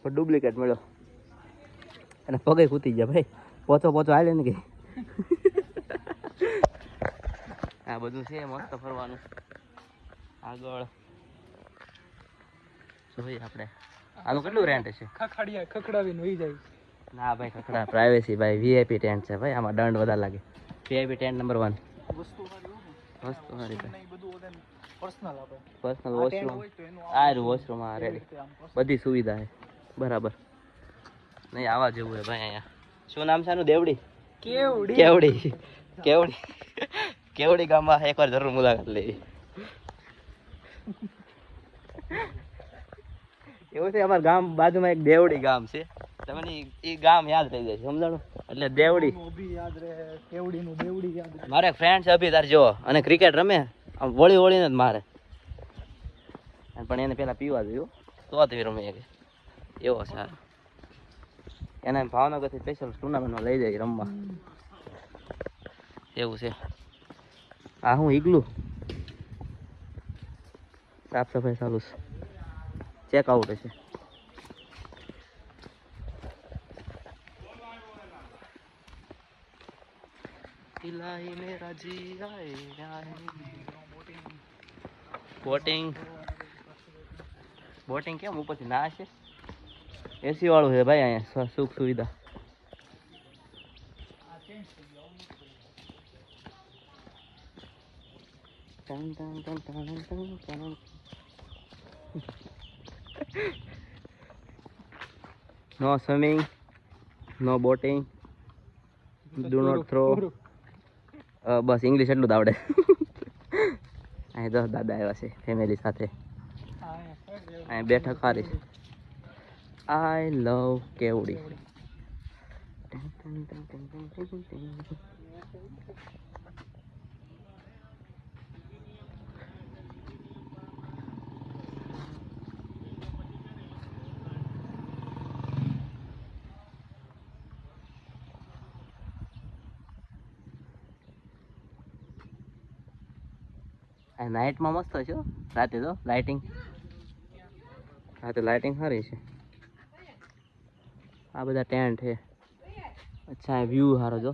પણ ડુપ્લિકેટ મળ્યો અને પગે કૂતી ગયા ભાઈ. પોચો હાલે ને કે આ બધું છે મસ્ત ફરવાનું. આગળ જોઈએ આપણે આનું કેટલું રેન્ટ છે. ખખડાવીને વહી જાય. ના ભાઈ ખખડા પ્રાઇવેસી ભાઈ. વીઆઈપી ટેન્ટ છે ભાઈ. આમાં દંડ વધારે લાગે. VIP tent number 1. વસ્તુ સારી ભાઈ. Personal washroom. આ વોશરૂમ આ રેડી. બધી સુવિધા છે બરાબર. નહીં આવા જેવું છે ભાઈ અહીંયા. શું નામ છે આનું? દેવડી. કેવડી ગામમાં એકવાર જરૂર મુલાકાત લેવી. એવું છે અમારા ગામ બાજુમાં એક દેવડી ગામ છે. તમને એ ગામ યાદ રહી જાય સમજાણું. એટલે દેવડી મારે ફ્રેન્ડ છે અભી તાર જો અને ક્રિકેટ રમે વળીને જ મારે. પણ એને પેલા પીવા જોયું તો જ રમે એવો છે. એને ભાવનગરથી સ્પેશિયલ ટુર્નામેન્ટમાં લઈ જાય રમવા એવું છે. આ હું ઈગલું સાફ સફાઈ ચાલુ છે. ચેક આઉટ છે. બોટિંગ કેમ ઉપરથી ના છે? એસી વાળું છે ભાઈ અહીંયા સુખ સુવિધા. No swimming, no boating, do not throw. બસ ઇંગ્લિશ એટલું જ આવડે. અહીં 10 દાદા આવ્યા છે ફેમિલી સાથે. અહીં બેઠક સારી છે. આઈ લવ કેવડી. નાઇટમાં મસ્ત છે રાતે તો લાઇટિંગ. રાતે લાઇટિંગ સારી છે. આ બધા ટેન્ટ છે. અચ્છા વ્યૂ સારો જો.